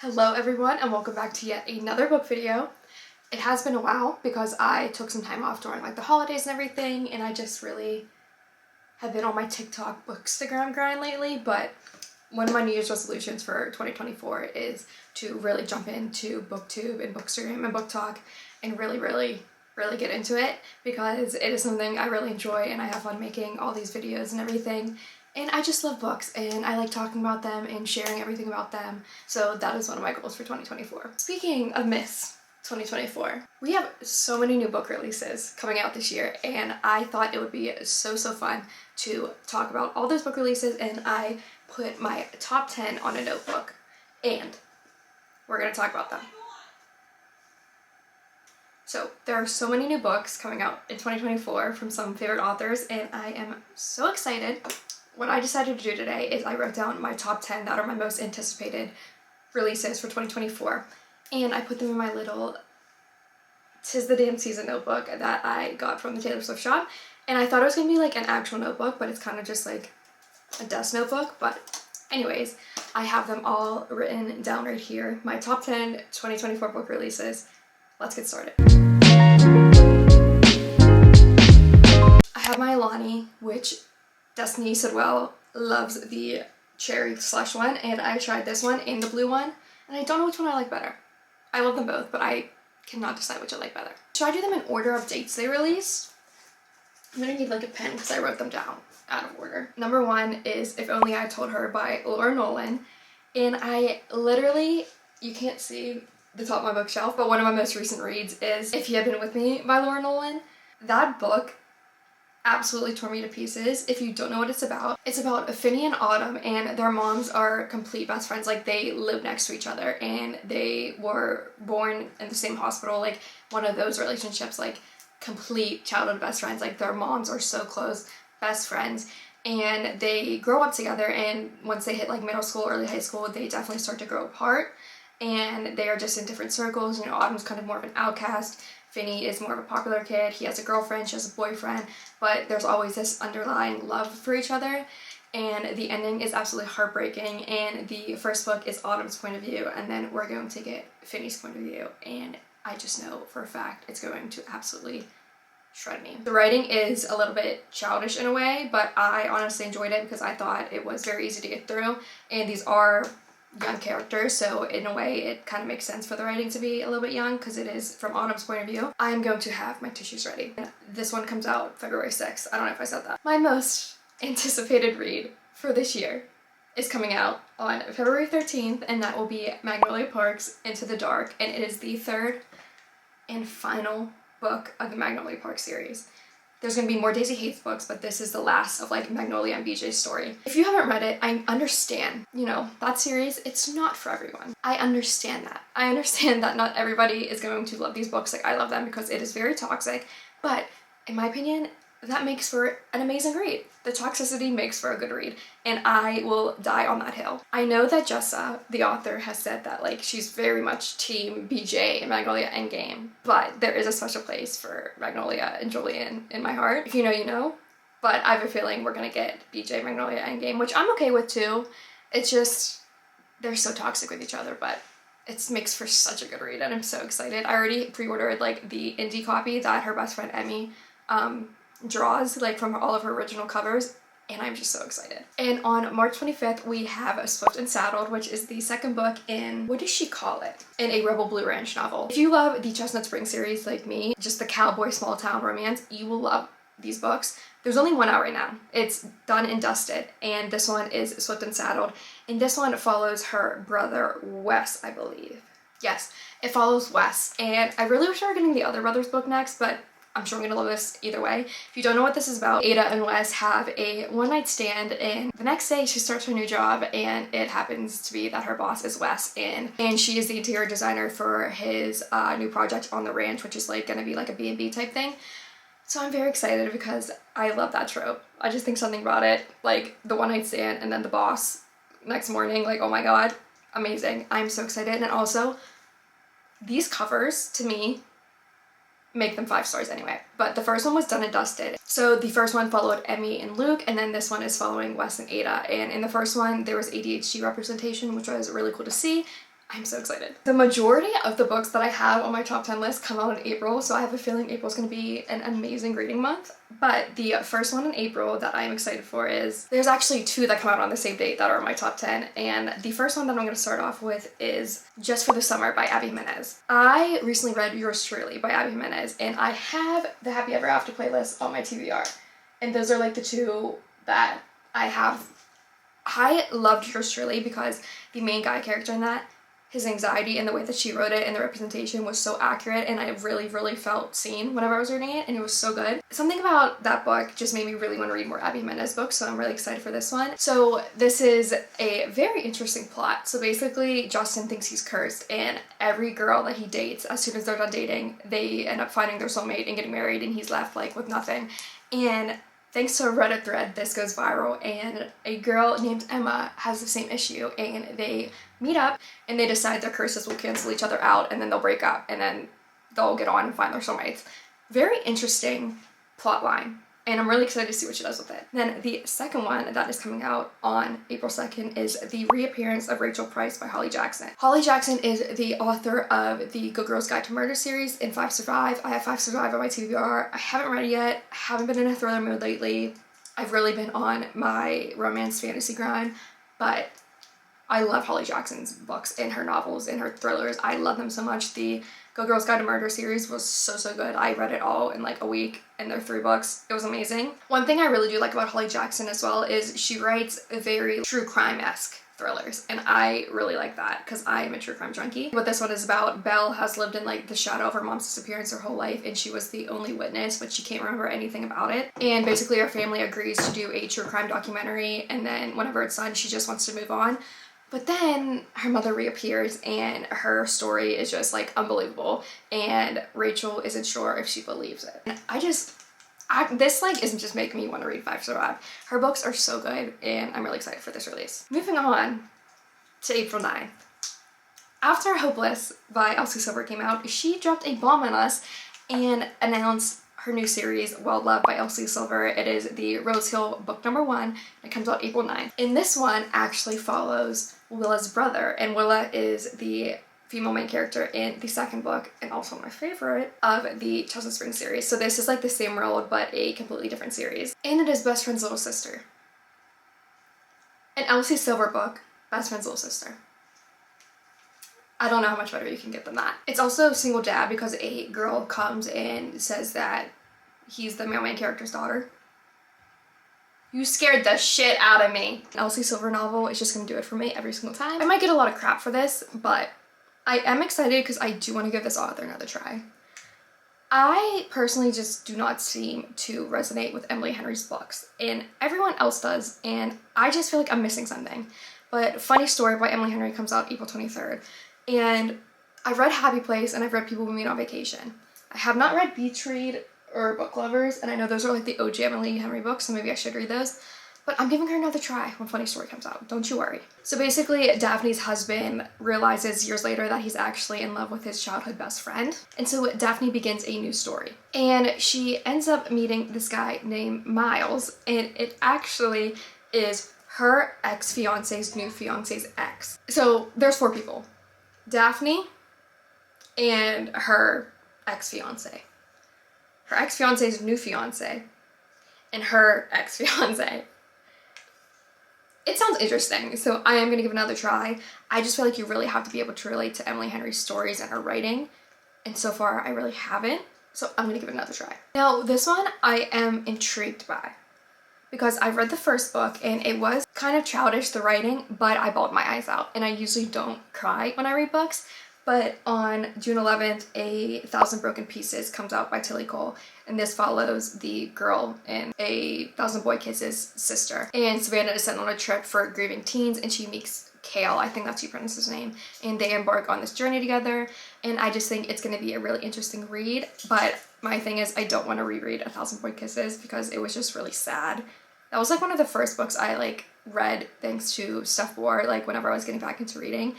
Hello everyone and welcome back to yet another book video. It has been a while because I took some time off during like the holidays and everything, and I just really have been on my TikTok bookstagram grind lately, but one of my New Year's resolutions for 2024 is to really jump into booktube and bookstagram and book talk and really get into it because it is something I really enjoy and I have fun making all these videos and everything. And I just love books and I like talking about them and sharing everything about them. So that is one of my goals for 2024. Speaking of Miss 2024, we have so many new book releases coming out this year, and I thought it would be so fun to talk about all those book releases, and I put my top 10 on a notebook and we're gonna talk about them. So there are so many new books coming out in 2024 from some favorite authors, and I am so excited. What I decided to do today is I wrote down my top 10 that are my most anticipated releases for 2024, and I put them in my little 'Tis the Damn Season notebook that I got from the Taylor Swift shop. And I thought it was gonna be like an actual notebook, but it's kind of just like a desk notebook. But anyways, I have them all written down right here. My top 10 2024 book releases. Let's get started. I have my Alani, which Destiny Sidwell loves the cherry slush one, and I tried this one and the blue one, and I don't know which one I like better. I love them both, but I cannot decide which I like better. Should I do them in order of dates they released? I'm gonna need like a pen because I wrote them down out of order. Number 1 is If Only I Told Her by Laura Nolan, and I literally, you can't see the top of my bookshelf, but one of my most recent reads is If You Had Been With Me by Laura Nolan. That book absolutely tore me to pieces. If you don't know what it's about Finney and Autumn, and their moms are complete best friends. Like, they live next to each other and they were born in the same hospital, like one of those relationships, like complete childhood best friends. Like, their moms are so close, best friends, and they grow up together, and once they hit like middle school, early high school, they definitely start to grow apart and they are just in different circles. You know, Autumn's kind of more of an outcast. Finney is more of a popular kid. He has a girlfriend, she has a boyfriend, but there's always this underlying love for each other, and the ending is absolutely heartbreaking. And the first book is Autumn's point of view, and then we're going to get Finney's point of view, and I just know for a fact it's going to absolutely shred me. The writing is a little bit childish in a way, but I honestly enjoyed it because I thought it was very easy to get through, and these are young characters, so in a way it kind of makes sense for the writing to be a little bit young because it is from Autumn's point of view. I am going to have my tissues ready. This one comes out February 6th. I don't know if I said that. My most anticipated read for this year is coming out on February 13th, and that will be Magnolia Park's Into the Dark, and it is the third and final book of the Magnolia Park series. There's going to be more Daisy Hates books, but this is the last of like Magnolia and BJ's story. If you haven't read it, I understand, you know, that series, it's not for everyone. I understand that. I understand that not everybody is going to love these books like I love them because it is very toxic, but in my opinion, that makes for an amazing read. The toxicity makes for a good read, and I will die on that hill. I know that Jessa, the author, has said that like she's very much team BJ and Magnolia Endgame, but there is a special place for Magnolia and Julian in my heart. If you know, you know. But I have a feeling we're gonna get BJ Magnolia Endgame, which I'm okay with too. It's just, they're so toxic with each other, but it makes for such a good read, and I'm so excited. I already pre-ordered like the indie copy that her best friend Emmy draws like from all of her original covers, and I'm just so excited. And on March 25th we have Swift and Saddled, which is the second book in, what does she call it, in a Rebel Blue Ranch novel. If you love the Chestnut Spring series like me, just the cowboy small town romance, you will love these books. There's only one out right now. It's done and dusted, and this one is Swift and Saddled, and this one follows her brother Wes, I believe. Yes, it follows Wes, and I really wish I were getting the other brother's book next, but I'm sure I'm gonna love this either way. If you don't know what this is about, Ada and Wes have a one-night stand, and the next day she starts her new job, and it happens to be that her boss is Wes, and she is the interior designer for his new project on the ranch, which is like gonna be like a B&B type thing. So I'm very excited because I love that trope. I just think something about it, like the one-night stand and then the boss next morning, like, oh my god, amazing. I'm so excited. And also, these covers, to me, make them 5 stars anyway. But the first one was done and dusted. So the first one followed Emmy and Luke, and then this one is following Wes and Ada. And in the first one, there was ADHD representation, which was really cool to see. I'm so excited. The majority of the books that I have on my top 10 list come out in April, so I have a feeling April's gonna be an amazing reading month. But the first one in April that I'm excited for is, there's actually two that come out on the same date that are in my top 10, and the first one that I'm gonna start off with is Just for the Summer by Abby Jimenez. I recently read Yours Truly by Abby Jimenez, and I have the Happy Ever After playlist on my TBR, and those are like the two that I have. I loved Yours Truly because the main guy character in that, his anxiety and the way that she wrote it and the representation was so accurate, and I really felt seen whenever I was reading it, and it was so good. Something about that book just made me really want to read more Abby Jimenez books, so I'm really excited for this one. So this is a very interesting plot. So basically Justin thinks he's cursed, and every girl that he dates, as soon as they're done dating, they end up finding their soulmate and getting married, and he's left like with nothing. And thanks to a Reddit thread, this goes viral, and a girl named Emma has the same issue, and they meet up and they decide their curses will cancel each other out, and then they'll break up, and then they'll get on and find their soulmates. Very interesting plot line, and I'm really excited to see what she does with it. Then the second one that is coming out on April 2nd is The Reappearance of Rachel Price by Holly Jackson. Holly Jackson is the author of the Good Girls Guide to Murder series and Five Survive. I have Five Survive on my TBR. I haven't read it yet. I haven't been in a thriller mood lately. I've really been on my romance fantasy grind, but I love Holly Jackson's books and her novels and her thrillers. I love them so much. The Go Girls Guide to Murder series was so good. I read it all in like a week, and they're 3 books. It was amazing. One thing I really do like about Holly Jackson as well is she writes very true crime-esque thrillers, and I really like that because I am a true crime junkie. What this one is about, Belle has lived in like the shadow of her mom's disappearance her whole life, and she was the only witness, but she can't remember anything about it. And basically her family agrees to do a true crime documentary, and then whenever it's done, she just wants to move on. But then her mother reappears, and her story is just like unbelievable, and Rachel isn't sure if she believes it. And this like isn't just making me want to read Five Survive. Her books are so good, and I'm really excited for this release. Moving on to April 9th. After Hopeless by Elsie Silver came out, she dropped a bomb on us and announced her new series, Well Loved by Elsie Silver. It is the Rose Hill book number 1. It comes out April 9th. And this one actually follows Willa's brother, and Willa is the female main character in the second book, and also my favorite of the Chosen Spring series. So this is like the same world, but a completely different series. And it is Best Friend's little sister. An Elsie Silver book, Best Friend's little sister. I don't know how much better you can get than that. It's also Single Dad because a girl comes and says that he's the male main character's daughter. You scared the shit out of me. An Elsie Silver novel is just gonna do it for me every single time. I might get a lot of crap for this, but I am excited because I do want to give this author another try. I personally just do not seem to resonate with Emily Henry's books, and everyone else does, and I just feel like I'm missing something. But Funny Story by Emily Henry comes out April 23rd, and I've read Happy Place and I've read People We Meet on Vacation. I have not read Beach Read or Book Lovers, and I know those are like the OG Emily Henry books, so maybe I should read those. But I'm giving her another try when Funny Story comes out, don't you worry. So basically, Daphne's husband realizes years later that he's actually in love with his childhood best friend. And so Daphne begins a new story. And she ends up meeting this guy named Miles, and it actually is her ex-fiance's new fiance's ex. So there's 4 people. Daphne and her ex-fiance. Her ex-fiance's new fiance, and her ex-fiance. It sounds interesting, so I am going to give it another try. I just feel like you really have to be able to relate to Emily Henry's stories and her writing, and so far I really haven't, so I'm going to give it another try. Now, this one I am intrigued by, because I read the first book and it was kind of childish, the writing, but I bawled my eyes out, and I usually don't cry when I read books. But on June 11th, A Thousand Broken Pieces comes out by Tilly Cole, and this follows the girl in A Thousand Boy Kisses' sister. And Savannah is sent on a trip for grieving teens, and she meets Kale, I think that's how you pronounce his name, and they embark on this journey together, and I just think it's going to be a really interesting read. But my thing is, I don't want to reread A Thousand Boy Kisses because it was just really sad. That was like one of the first books I like read thanks to Steph Bohr, like whenever I was getting back into reading.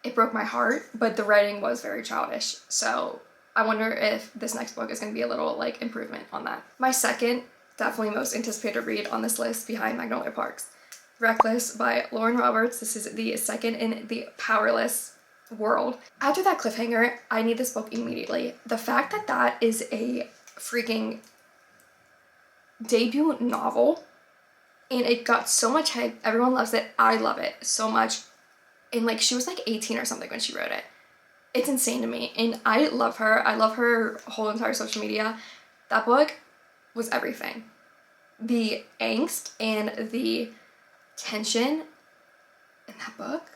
It broke my heart, but the writing was very childish, so I wonder if this next book is going to be a little like improvement on that. My second, definitely most anticipated read on this list behind Magnolia Parks, Reckless by Lauren Roberts. This is the second in the Powerless world. After that cliffhanger, I need this book immediately. The fact that that is a freaking debut novel and it got so much hype, everyone loves it, I love it so much. And like, she was like 18 or something when she wrote it. It's insane to me, and I love her. I love her whole entire social media. That book was everything. The angst and the tension in that book,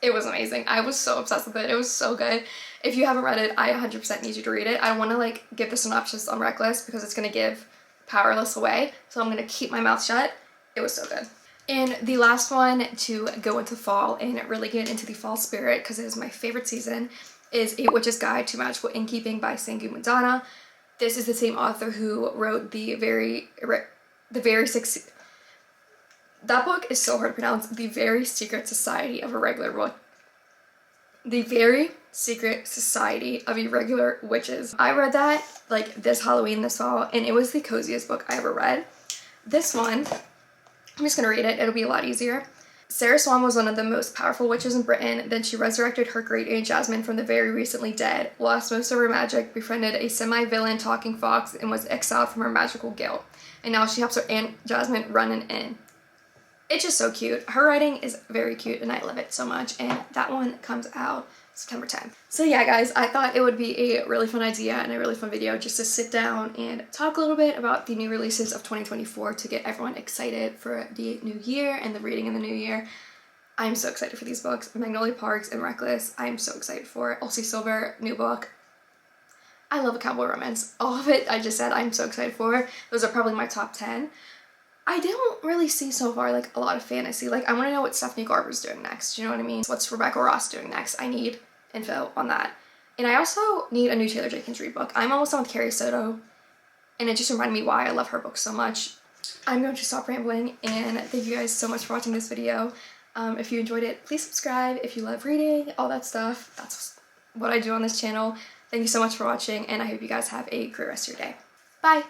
it was amazing. I was so obsessed with it. It was so good. If you haven't read it, I 100% need you to read it. I want to like give the synopsis on Reckless because it's going to give Powerless away, so I'm going to keep my mouth shut. It was so good. And the last one to go into fall and really get into the fall spirit, because it is my favorite season, is A Witch's Guide to Magical Innkeeping by Sangu Madonna. This is the same author who wrote that book is so hard to pronounce. The Very Secret Society of Irregular The Very Secret Society of Irregular Witches. I read that like this Halloween this fall, and it was the coziest book I ever read. This one, I'm just gonna read it, it'll be a lot easier. Sarah Swan was one of the most powerful witches in Britain. Then she resurrected her great aunt Jasmine from the very recently dead, lost most of her magic, befriended a semi-villain talking fox, and was exiled from her magical guild. And now she helps her aunt Jasmine run an inn. It's just so cute. Her writing is very cute and I love it so much, and that one comes out September 10th. So yeah guys, I thought it would be a really fun idea and a really fun video just to sit down and talk a little bit about the new releases of 2024 to get everyone excited for the new year and the reading in the new year. I'm so excited for these books. Magnolia Parks and Reckless, I'm so excited for. Elsie Silver, new book. I love a cowboy romance. All of it, I just said I'm so excited for. Those are probably my top 10. I don't really see so far like a lot of fantasy. Like I want to know what Stephanie Garber's doing next. You know what I mean? What's Rebecca Ross doing next? I need info on that. And I also need a new Taylor Jenkins Reid book. I'm almost done with Carrie Soto, and it just reminded me why I love her book so much. I'm going to stop rambling, and thank you guys so much for watching this video. If you enjoyed it, please subscribe. If you love reading, all that stuff, that's what I do on this channel. Thank you so much for watching, and I hope you guys have a great rest of your day. Bye!